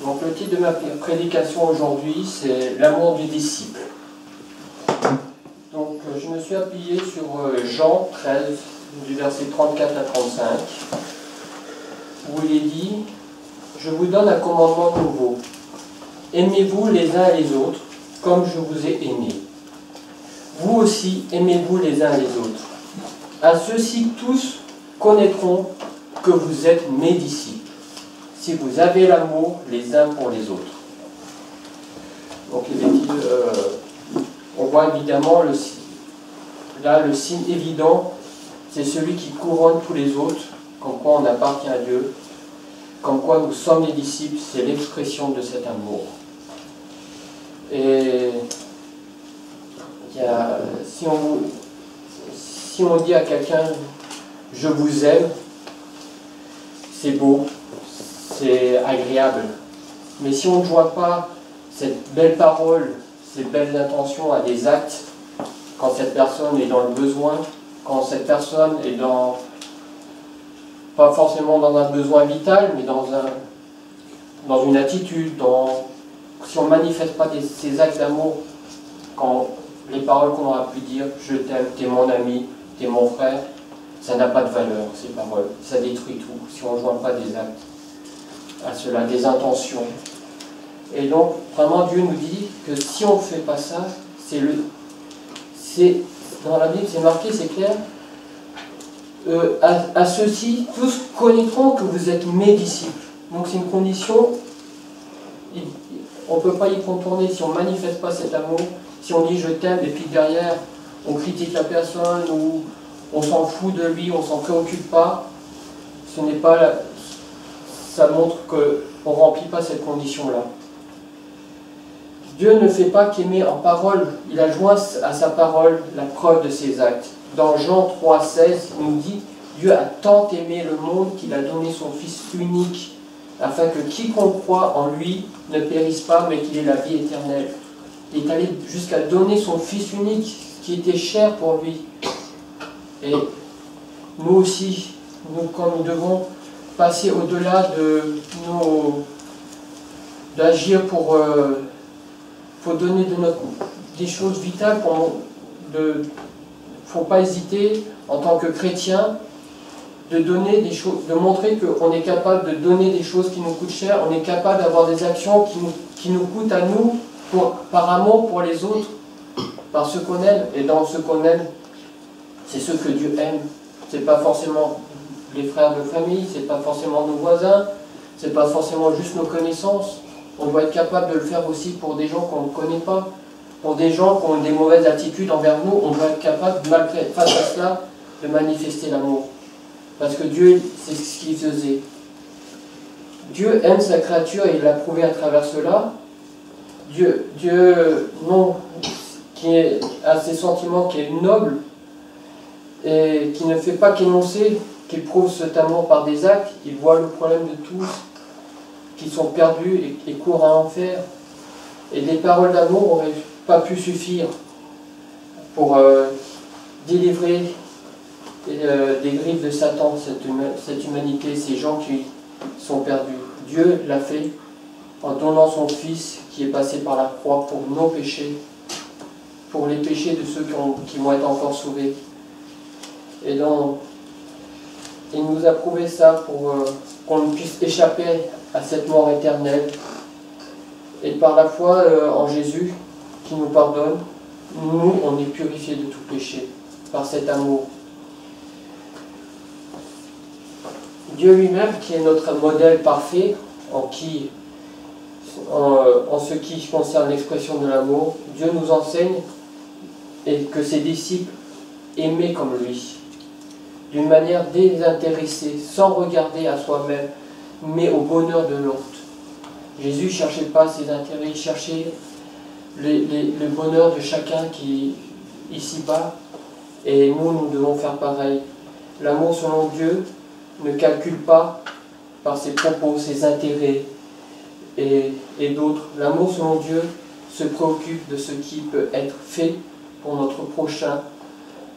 Donc le titre de ma prédication aujourd'hui, c'est l'amour du disciple. Donc je me suis appuyé sur Jean 13, du verset 34 à 35, où il est dit « Je vous donne un commandement nouveau. Aimez-vous les uns les autres, comme je vous ai aimés. Vous aussi, aimez-vous les uns les autres. À ceux-ci tous connaîtront que vous êtes mes disciples, si vous avez l'amour les uns pour les autres. » Donc on voit évidemment le signe évident, c'est celui qui couronne tous les autres, comme quoi on appartient à Dieu, comme quoi nous sommes les disciples, c'est l'expression de cet amour. Et si on dit à quelqu'un « je vous aime », c'est beau, c'est agréable. Mais si on ne joint pas cette belle parole, ces belles intentions à des actes, quand cette personne est dans le besoin, quand cette personne est pas forcément dans un besoin vital, mais dans une attitude, si on ne manifeste pas ces actes d'amour, quand les paroles qu'on aura pu dire, je t'aime, t'es mon ami, t'es mon frère, ça n'a pas de valeur, ces paroles, ça détruit tout, si on ne joint pas des actes à cela, des intentions. Et donc, vraiment, Dieu nous dit que si on ne fait pas ça, dans la Bible, c'est marqué, c'est clair, à ceux-ci, tous connaîtront que vous êtes mes disciples. Donc c'est une condition, on ne peut pas y contourner si on ne manifeste pas cet amour, si on dit je t'aime et puis derrière on critique la personne ou on s'en fout de lui, on ne s'en préoccupe pas, ça montre qu'on ne remplit pas cette condition-là. Dieu ne fait pas qu'aimer en parole, il a joint à sa parole la preuve de ses actes. Dans Jean 3,16, il nous dit « Dieu a tant aimé le monde qu'il a donné son Fils unique, afin que quiconque croit en lui ne périsse pas, mais qu'il ait la vie éternelle. » Il est allé jusqu'à donner son Fils unique, qui était cher pour lui. Et nous aussi, quand nous devons passer au-delà d'agir pour donner des choses vitales, il ne faut pas hésiter, en tant que chrétien, de donner des choses, de montrer qu'on est capable de donner des choses qui nous coûtent cher, on est capable d'avoir des actions qui nous coûtent à nous, par amour pour les autres, par ce qu'on aime. Et dans ce qu'on aime, c'est ce que Dieu aime. Ce n'est pas forcément les frères de famille, ce n'est pas forcément nos voisins, ce n'est pas forcément juste nos connaissances. On doit être capable de le faire aussi pour des gens qu'on ne connaît pas, pour des gens qui ont des mauvaises attitudes envers nous. On doit être capable, malgré face à cela, de manifester l'amour. Parce que Dieu, c'est ce qu'il faisait. Dieu aime sa créature et il l'a prouvé à travers cela. Dieu non, qui a ses sentiments, qui est noble, et qui ne fait pas qu'énoncer, qu'il prouve cet amour par des actes. Il voit le problème de tous, qui sont perdus et courent à enfer. Et des paroles d'amour n'auraient pas pu suffire pour délivrer des griffes de Satan, cette humanité, ces gens qui sont perdus. Dieu l'a fait en donnant son Fils qui est passé par la croix pour nos péchés, pour les péchés de ceux qui vont être encore sauvés. Et donc, il nous a prouvé ça pour qu'on puisse échapper à cette mort éternelle. Et par la foi en Jésus, qui nous pardonne, nous, on est purifiés de tout péché, par cet amour. Dieu lui-même, qui est notre modèle parfait, en ce qui concerne l'expression de l'amour, Dieu nous enseigne et que ses disciples aimaient comme lui, d'une manière désintéressée, sans regarder à soi-même, mais au bonheur de l'autre. Jésus ne cherchait pas ses intérêts, il cherchait le bonheur de chacun qui est ici-bas, et nous devons faire pareil. L'amour selon Dieu ne calcule pas par ses propos, ses intérêts et d'autres. L'amour selon Dieu se préoccupe de ce qui peut être fait pour notre prochain,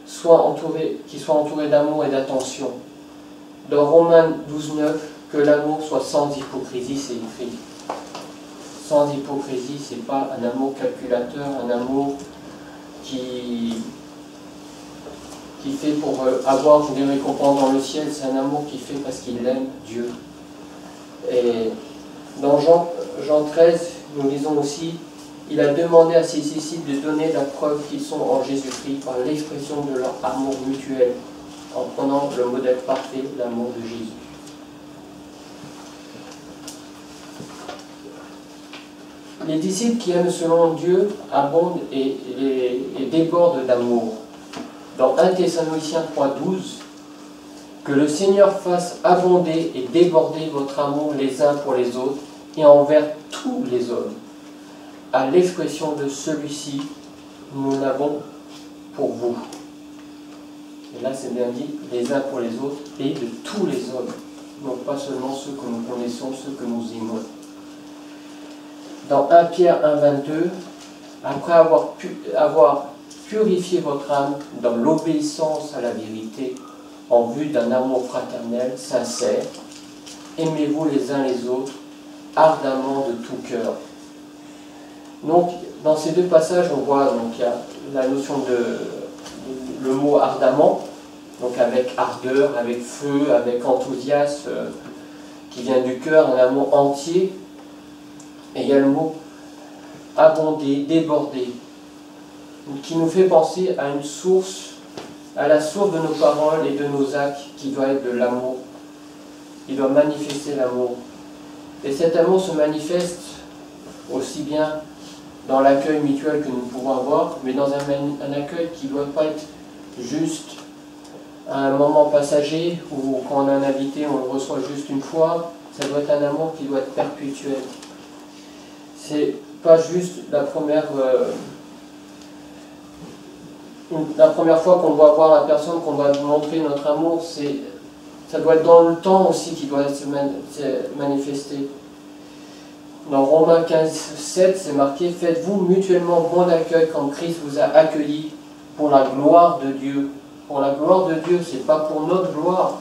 qui soit entouré d'amour et d'attention. Dans Romains 12,9, que l'amour soit sans hypocrisie, c'est écrit. Sans hypocrisie, c'est pas un amour calculateur, un amour qui fait pour avoir des récompenses dans le ciel, c'est un amour qui fait parce qu'il aime Dieu. Et dans Jean 13, nous lisons aussi, il a demandé à ses disciples de donner la preuve qu'ils sont en Jésus-Christ par l'expression de leur amour mutuel, en prenant le modèle parfait, l'amour de Jésus. Les disciples qui aiment selon Dieu abondent et débordent d'amour. Dans 1 Thessaloniciens 3,12, que le Seigneur fasse abonder et déborder votre amour les uns pour les autres et envers tous les hommes. À l'expression de celui-ci, nous l'avons pour vous. Et là, c'est bien dit, les uns pour les autres et de tous les hommes. Donc pas seulement ceux que nous connaissons, ceux que nous aimons. Dans 1 Pierre 1,22, après avoir purifié votre âme dans l'obéissance à la vérité, en vue d'un amour fraternel, sincère, aimez-vous les uns les autres, ardemment de tout cœur. Donc, dans ces deux passages, on voit, donc, il y a la notion le mot ardemment, donc avec ardeur, avec feu, avec enthousiasme, qui vient du cœur, un amour entier. Et il y a le mot abonder, déborder, qui nous fait penser à une source, à la source de nos paroles et de nos actes, qui doit être de l'amour. Il doit manifester l'amour. Et cet amour se manifeste aussi bien dans l'accueil mutuel que nous pouvons avoir, mais dans un accueil qui ne doit pas être juste à un moment passager, ou quand on a un invité, on le reçoit juste une fois. Ça doit être un amour qui doit être perpétuel. C'est pas juste la première fois qu'on doit voir la personne, qu'on doit montrer notre amour, ça doit être dans le temps aussi qui doit se manifester. Dans Romains 15,7, c'est marqué « Faites-vous mutuellement bon accueil quand Christ vous a accueillis pour la gloire de Dieu. » Pour la gloire de Dieu, c'est pas pour notre gloire.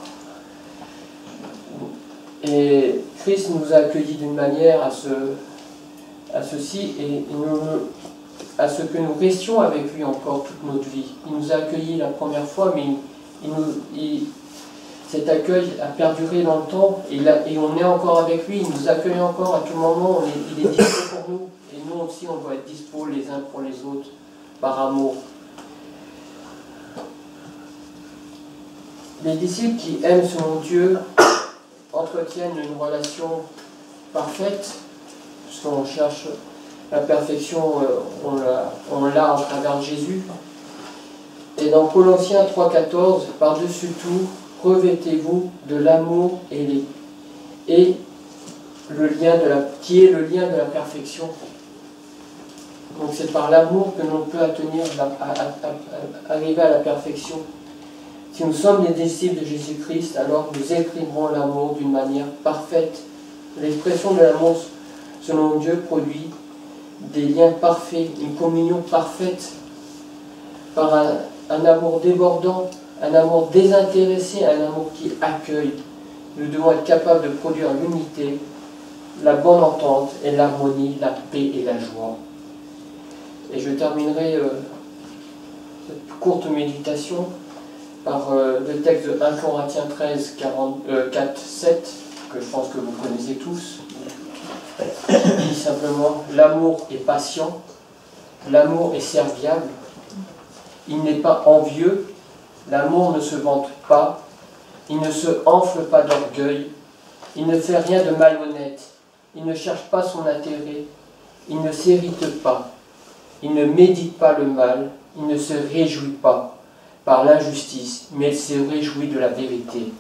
Et Christ nous a accueillis d'une manière à ceci et à ce que nous restions avec lui encore toute notre vie. Il nous a accueillis la première fois, mais cet accueil a perduré dans le temps et on est encore avec lui. Il nous accueille encore à tout moment. Il est dispo pour nous et nous aussi on doit être dispo les uns pour les autres par amour. Les disciples qui aiment selon Dieu entretiennent une relation parfaite, puisqu'on cherche la perfection, on l'a à travers Jésus. Et dans Colossiens 3,14, par-dessus tout, revêtez-vous de l'amour et le lien qui est le lien de la perfection. Donc c'est par l'amour que l'on peut arriver à la perfection. Si nous sommes des disciples de Jésus-Christ, alors nous exprimerons l'amour d'une manière parfaite. L'expression de l'amour selon Dieu produit des liens parfaits, une communion parfaite, par un amour débordant, un amour désintéressé, un amour qui accueille. Nous devons être capables de produire l'unité, la bonne entente et l'harmonie, la paix et la joie. Et je terminerai cette courte méditation par le texte de 1 Corinthiens 13, 4, 7, que je pense que vous connaissez tous. Il dit simplement, l'amour est patient, l'amour est serviable, il n'est pas envieux, l'amour ne se vante pas, il ne se enfle pas d'orgueil, il ne fait rien de malhonnête, il ne cherche pas son intérêt, il ne s'irrite pas, il ne médite pas le mal, il ne se réjouit pas par l'injustice, mais il se réjouit de la vérité.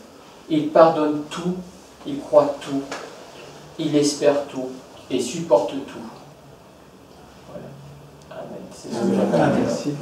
Il pardonne tout, il croit tout, il espère tout et supporte tout. Voilà. Amen. C'est ce que j'appelle. Merci.